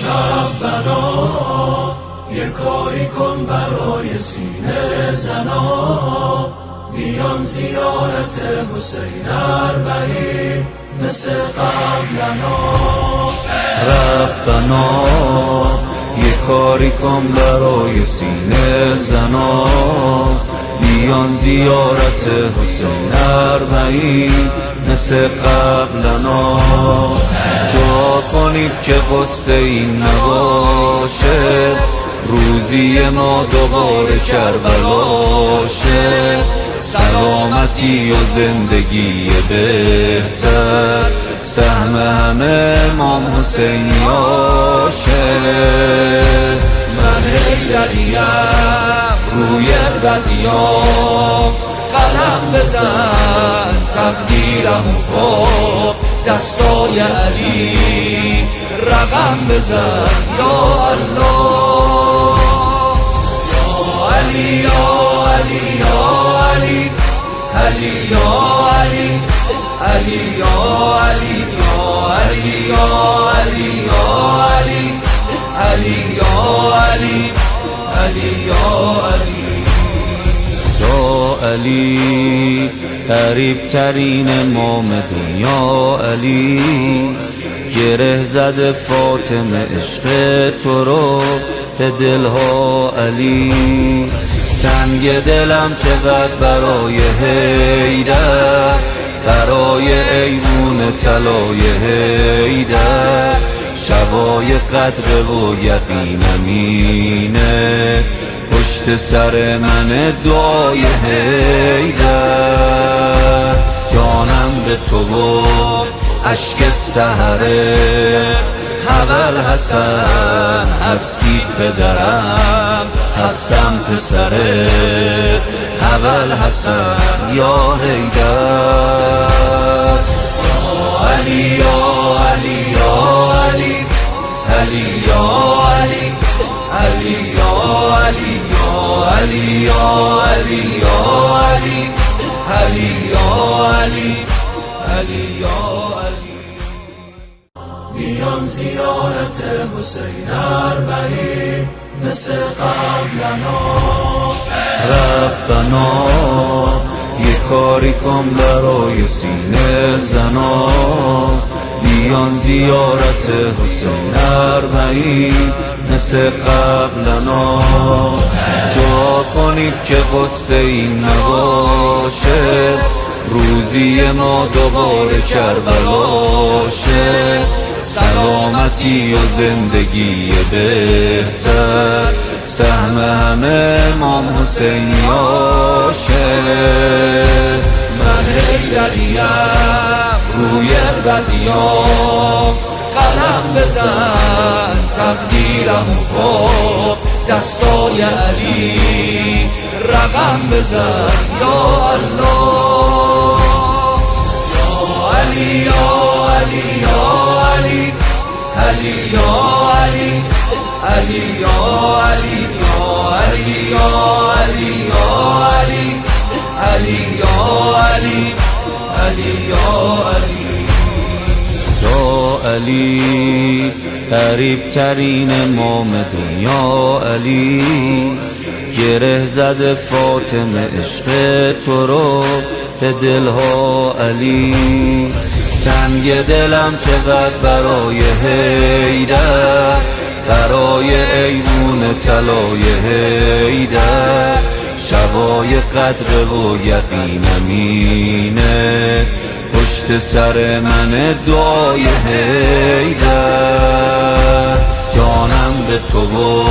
ربنا یه کاری کن برای سینه زنا، بیان زیارت حسین اربعین مثل قبلنا. ربنا یه کاری کن برای سینه زنا، بیان زیارت حسین اربعین مثل قبلنا. دعا کنید که قصه این نباشه، روزی ما دوباره کربلاشه. سلامتی و زندگی بهتر سهم همه امام حسینیاشه. من حیدریم روی بدیام، قلم بزن تقدیرم کن، دستای علی رقم بزن یا الله. یا علی یا علی یا علی، علی یا علی، علی یا علی یا علی یا علی یا علی، علی یا علی، علی یا علی. یا علی قریب ترین امام دنیا علی، گره زده فاطمه عشق تو رو به دلها علی. تنگ دلم چقدر برای حیدر، برای ایوون طلای حیدر. شبای قدر و یقین امینه پشت سر من دعای حیدر. جانم به تو و اشک سحره، اول حسن هستی پدرم، هستم پسره اول حسن یا حیدر. علی یا علی یا علی، علی یا علی، علی یا علی یا علی یا علی یا علی، علی یا علی، علی یا علی. بیان زیارت حسین اربعین مثل قبلنا. ربنا یه کاری کن برای سینه زنا، بیان زیارت حسین اربعین مثل قبلنا. دعا کنید که قصه این نباشه، روزی ما دوباره کربلاشه. سلامتی و زندگی بهتر سهم همه امام حسینیاشه. من حیدریم روی بدیام، قلم بزن تقدیرم کن، دستای علی رقم بزن یا الله. یا علی یا علی یا علی، علی یا علی، علی یا علی یا علی یا علی یا علی، علی یا علی، علی یا علی. یا علی قریب ترین امام دنیا علی، گره زده فاطمه عشق تو رو به دلها علی. تنگ دلم چقدر برای حیدر، برای ایوون طلای حیدر. شبای قدر و یقین امینه پشت سر من دعای حیدر. جانم به تو و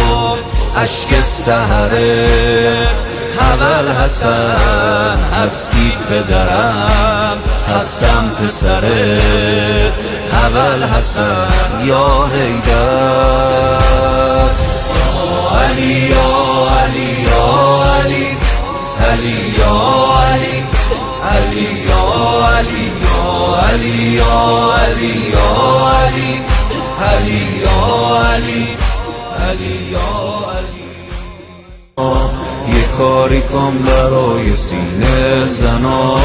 اشک سحره، اول حسن هستی پدرم، هستم پسره اول حسن یا حیدر. علی یا علی یا علی، علی یا علی، علی یا علی یا علی یا علی یا علی، علی یا علی، علی یا علی. یه کاری کن برای سینه زنا،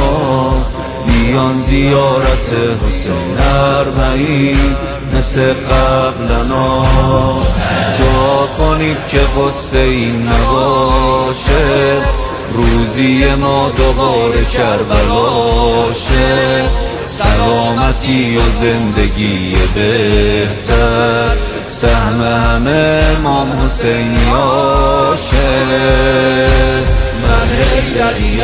بیان زیارت حسین اربعین مثل قبلنا دعا کنید که قصه این نباشه روزی ما دوباره کربلاشه سلامتی و زندگی بهتر سهم همه امام حسینیاشه من حیدریم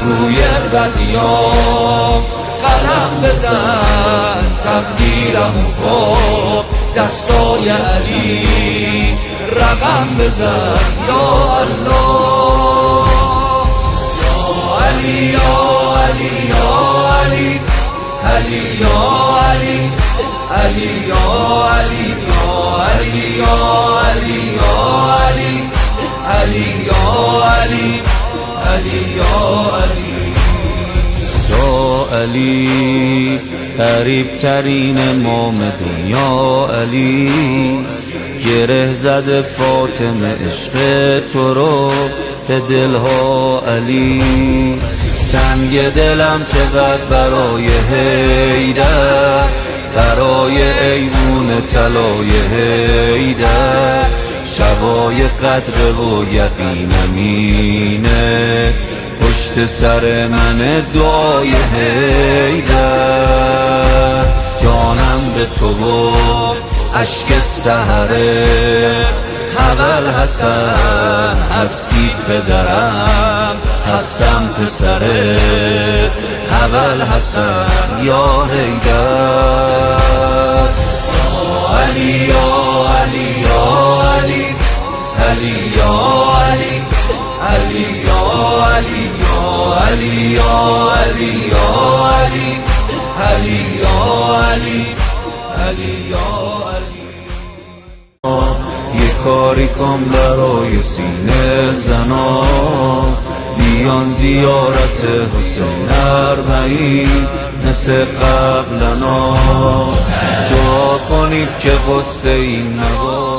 روی بدیام قلم بزن تقدیرم کن دستای علی رقم بزن یا الله یا علی یا علی یا علی علی یا علی علی یا علی یا علی یا علی یا علی علی یا علی علی یا علی یا علی قریب ترین امام دنیا علی گره زده فاطمه عشق تو رو به دلها علی تنگ دلم چقدر برای حیدر برای ایوون طلای حیدر شبای قدر و یقینم اینه پشت سر من دعای حیدر جانم به تو و اشک سحره اول حسن هستی پدرم هستم پسره اول حسن یا حیدر علی یا علی یا علی علی یا علی علی یا علی یا علی یا علی یا علی علی یا علی علی یا علی یه کاری کن برای سینه زنا بیان زیارت حسین اربعین مثل قبلنا دعا کنید که قصه این نباشه